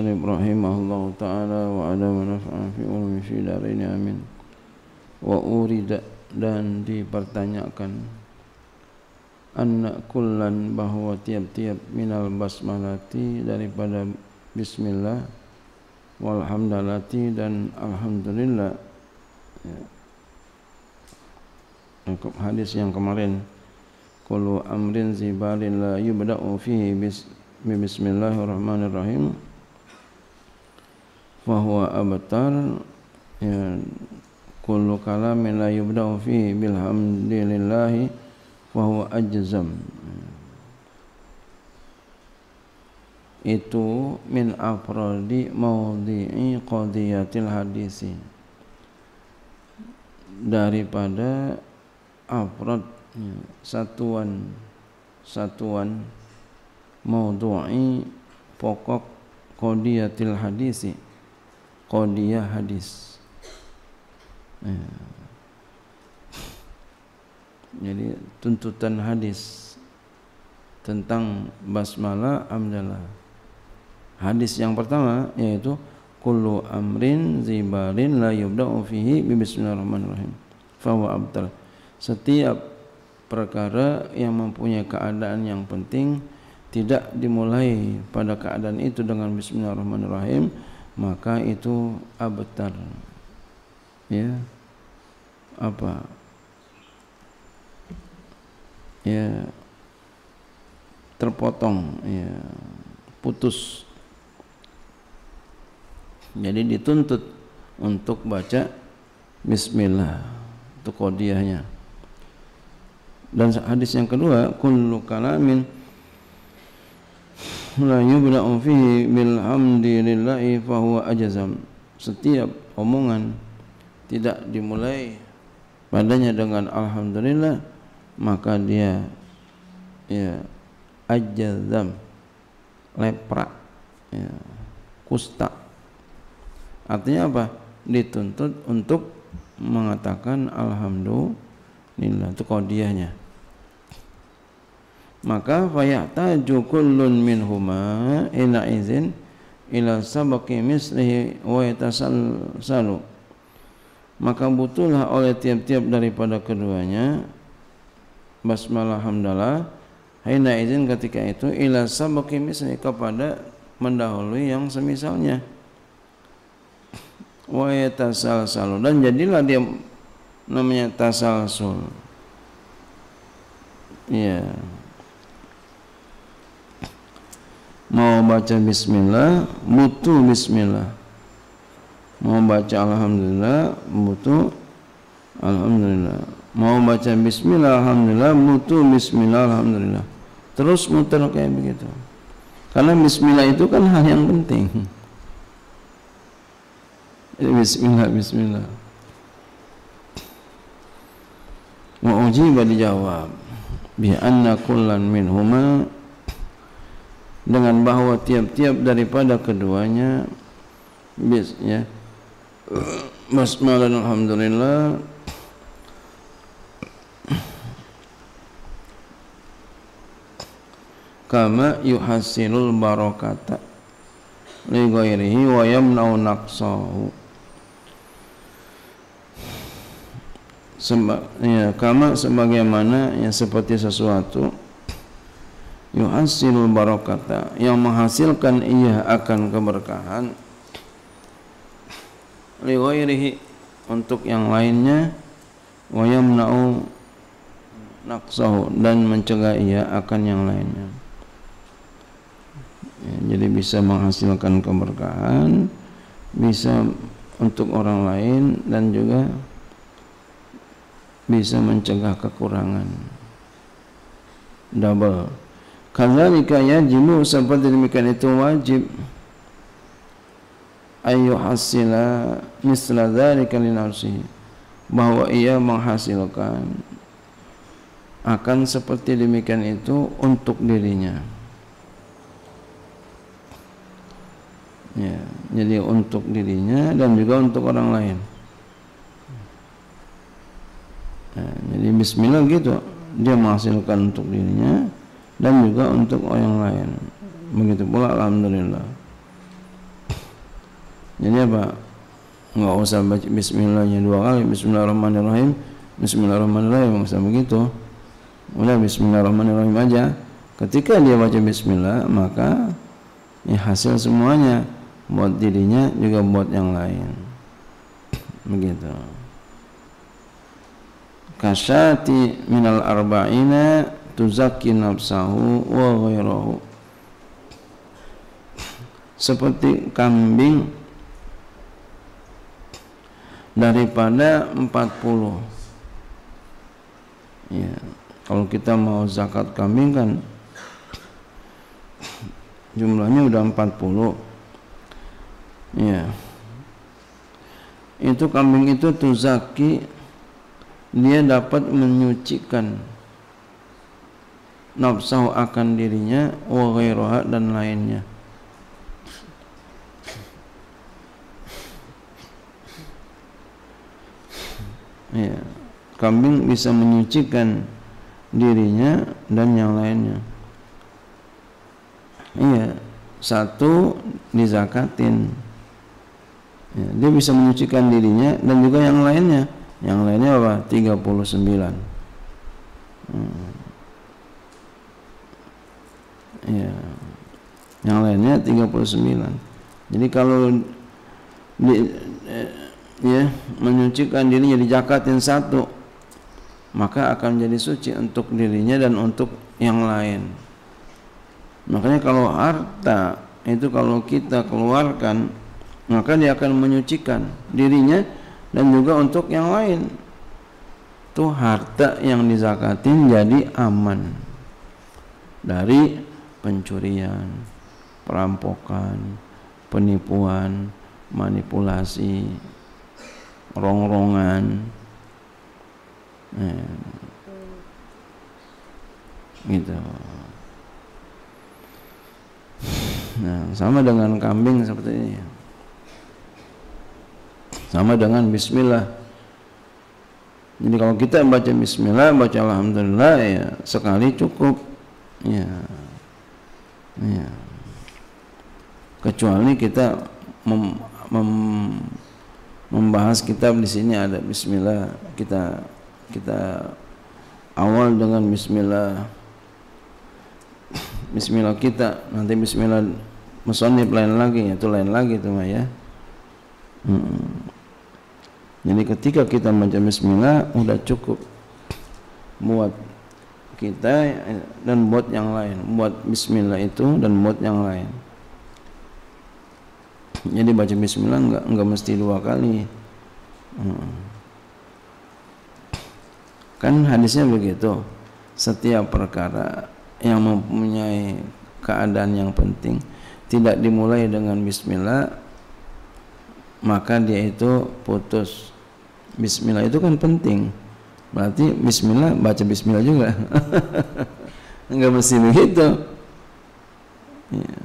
Salib rahimahullahu ta'ala wa adama naf'an fi ulumi fi daraini amin. Wa urida, dan dipertanyakan, anna kullan, bahwa tiap-tiap minal basmalati, daripada bismillah, walhamdalati, dan alhamdulillah, ya. Hadis yang kemarin, kullu amrin zibalin la yubda'u fihi bismillahirrahmanirrahim fahuwa abtar, ya. Kullu kalamin la yubda'u fihi bilhamdillahi fahuwa ajzam. Itu min afradi maudhi'i qadiyatil hadisi, daripada afrad, satuan maudhu'i, pokok qadiyatil hadisi, qadiyah hadis. Jadi tuntutan hadis tentang basmalah, hamdalah. Hadis yang pertama yaitu kullu amrin zibalin la yubda'u fihi bi bismillahirrahmanirrahim fahuwa abtar. Setiap perkara yang mempunyai keadaan yang penting tidak dimulai pada keadaan itu dengan bismillahirrahmanirrahim, maka itu abtar. Ya. Apa? Ya, terpotong, ya, putus. Jadi dituntut untuk baca bismillah, itu qadiyahnya. Dan hadis yang kedua, kullu kalamin la yubda'u fihi bilhamdillahi fahuwa ajzam. Setiap omongan tidak dimulai padanya dengan alhamdulillah, maka dia, ya, ajzam, leprak, ya, kusta. Artinya apa? Dituntut untuk mengatakan alhamdulillah, itu qadiyahnya. Maka fayahtaju kullun minhuma ila izin ila sabaqi mislihi wa yatasalsalu. Maka butuhlah oleh tiap-tiap daripada keduanya basmalah hamdalah, hina izin ketika itu, ila sabaqi mislihi, kepada mendahului yang semisalnya, wa yatasalsalu, dan jadilah dia namanya tasalsul. Ya. Mau baca bismillah, butuh bismillah. Mau baca alhamdulillah, butuh alhamdulillah. Mau baca bismillah alhamdulillah, butuh bismillah alhamdulillah. Terus muter kayak begitu. Karena bismillah itu kan hal yang penting. Bismillah, bismillah. Wa ujiba, dijawab, bi anna kullan minhuma, dengan bahwa tiap-tiap daripada keduanya, ya, basmalah dan alhamdulillah, kama yuhasilul barakata li ghairihi wa yamna'u naqsahu. Ya, kama sebagaimana, ya, seperti sesuatu, yuhasilul barakata, yang menghasilkan ia akan keberkahan, li ghairihi, untuk yang lainnya, wa yamna'u naqsahu, dan mencegah ia akan yang lainnya. Ya, jadi bisa menghasilkan keberkahan, bisa untuk orang lain, dan juga bisa mencegah kekurangan. Double. Kadzalika yajibu, seperti demikian itu wajib, ayu hasila misla dzalika li nafsihi, bahwa ia menghasilkan akan seperti demikian itu untuk dirinya. Ya, jadi untuk dirinya dan juga untuk orang lain. Ya, jadi bismillah gitu, dia menghasilkan untuk dirinya dan juga untuk orang lain. Begitu pula alhamdulillah. Jadi apa? Nggak usah baca bismillahnya 2 kali, bismillahirrahmanirrahim, bismillahirrahmanirrahim, nggak usah begitu. Udah bismillahirrahmanirrahim aja. Ketika dia baca bismillah, maka ya hasil semuanya buat dirinya juga buat yang lain. Begitu. Kasyati minal arba'ina tuzakki nafsahu wa ghairahu. Seperti kambing daripada 40. Ya, kalau kita mau zakat kambing kan jumlahnya udah 40. Ya. Itu kambing itu tuzaki, dia dapat menyucikan nafsu akan dirinya wa ghairaha dan lainnya. Ya, kambing bisa menyucikan dirinya dan yang lainnya. Iya, satu dizakatin. Ya, dia bisa menyucikan dirinya dan juga yang lainnya. Yang lainnya apa? 39. Ya. Yang lainnya 39. Jadi kalau ya menyucikan dirinya dizakatin satu, maka akan jadi suci untuk dirinya dan untuk yang lain. Makanya kalau harta itu kalau kita keluarkan, maka dia akan menyucikan dirinya dan juga untuk yang lain. Tuh harta yang dizakatin jadi aman dari pencurian, perampokan, penipuan, manipulasi, rongrongan, gitu. Nah, sama dengan kambing seperti ini. Sama dengan bismillah. Jadi kalau kita baca bismillah, baca alhamdulillah ya sekali cukup. Ya. Ya. Kecuali kita membahas kitab di sini ada bismillah, kita awal dengan bismillah. Bismillah kita, nanti bismillah musannif lain lagi, itu lain lagi itu mah ya. Jadi ketika kita baca bismillah udah cukup buat kita dan buat yang lain, buat bismillah itu dan buat yang lain. Jadi baca bismillah enggak mesti 2 kali. Kan hadisnya begitu. Setiap perkara yang mempunyai keadaan yang penting tidak dimulai dengan bismillah, maka dia itu putus. Bismillah itu kan penting. Berarti bismillah baca bismillah juga. Enggak mesti begitu. Ya.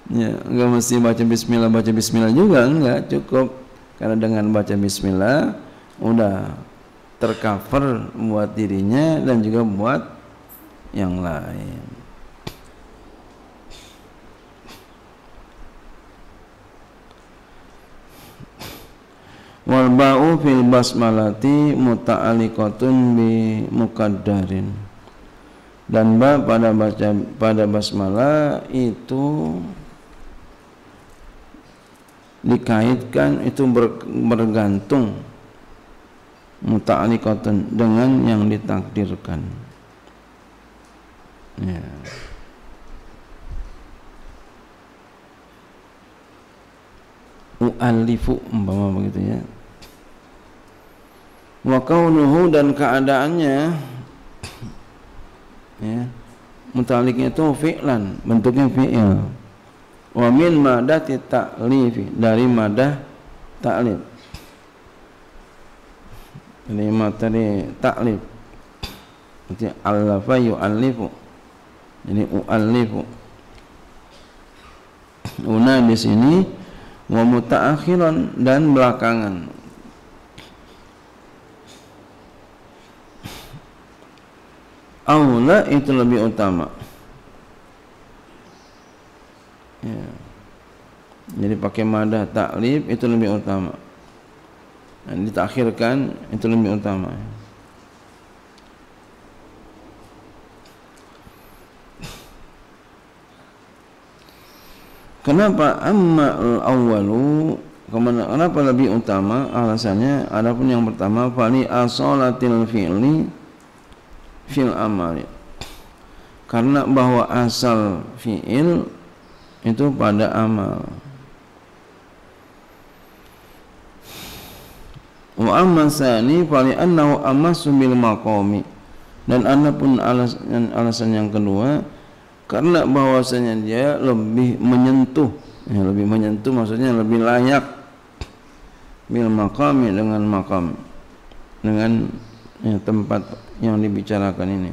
Ya, enggak mesti baca bismillah juga, enggak cukup. Karena dengan baca bismillah udah tercover buat dirinya dan juga buat yang lain. Wal ba'u fil basmalati muta'alliqatun bi muqaddarin. Dan ba pada basmalah itu dikaitkan, itu bergantung muta'alliqatun dengan yang ditakdirkan. Ya. U'allifu umpama begitu ya. Wa kaunuhu dan keadaannya ya. Muta'alliqnya itu fi'lan, bentuknya fi'il. Wa min madati ta'lifi, dari madah ta'lif. Ini materi ta'lif. Berarti allafa yu'allifu. Jadi u'allifu. Una di sini wa mutaakhiran dan belakangan. Aula itu lebih utama. Ya. Jadi pakai madah taklif itu lebih utama. Ditakhirkan itu lebih utama. Kenapa amma al-awwalu? Kenapa lebih utama? Alasannya adapun yang pertama fali asalatil fi'li fil amali. Karena bahwa asal fi'il itu pada amal. Wa amma tsani fali annahu amassu bil maqami. Dan adapun alasan yang kedua karena bahwasanya dia lebih menyentuh, lebih menyentuh maksudnya lebih layak bil maqami dengan maqam, dengan tempat yang dibicarakan ini.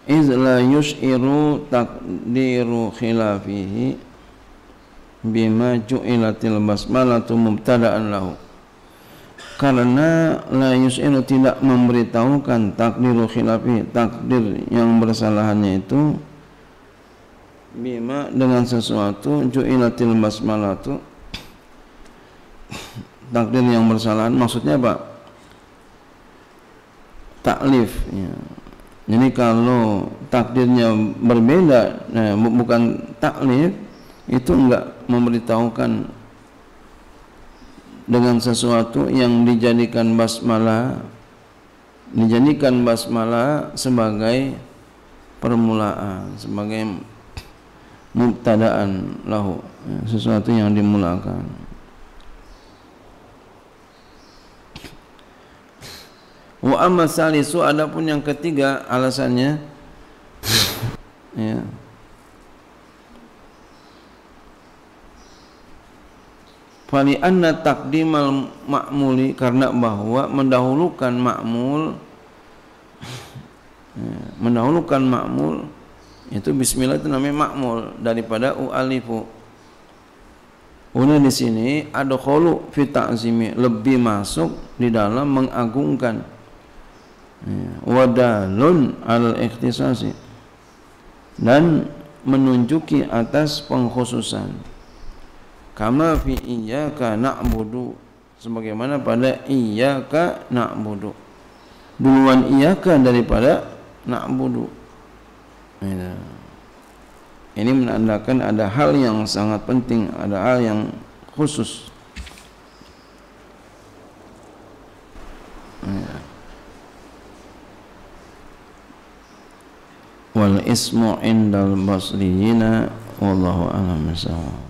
Iz la yus'iru taqdiru khilafihi bima ju'ilatil basmalatu mubtada'an lahu. Karena la yus'iru tidak memberitahukan takdiru khilafi, takdir yang bersalahannya itu bima dengan sesuatu ju'ilatil basmalatu, takdir yang bersalahan maksudnya apa? Taklif ya. Jadi kalau takdirnya berbeda, bukan taklif, itu enggak memberitahukan dengan sesuatu yang dijadikan basmalah sebagai permulaan, sebagai mubtada'an lahu, sesuatu yang dimulakan. Wa amma salisu, adapun yang ketiga alasannya ya, fali anna taqdimal ma'muli, karena bahwa mendahulukan ma'mul mendahulukan ma'mul itu bismillah itu namanya ma'mul daripada u'alifu. Una di sini adkhulu fi ta'zimi, lebih masuk di dalam mengagungkan. Wadalun al-ikhtisasi, dan menunjuki atas pengkhususan. Kama fi iyyaka na'budu, sebagaimana pada iyyaka na'budu, duluan iyyaka daripada na'budu. Ini menandakan ada hal yang sangat penting, ada hal yang khusus. Wal ismu indal basriyina wallahu a'lam bishawab.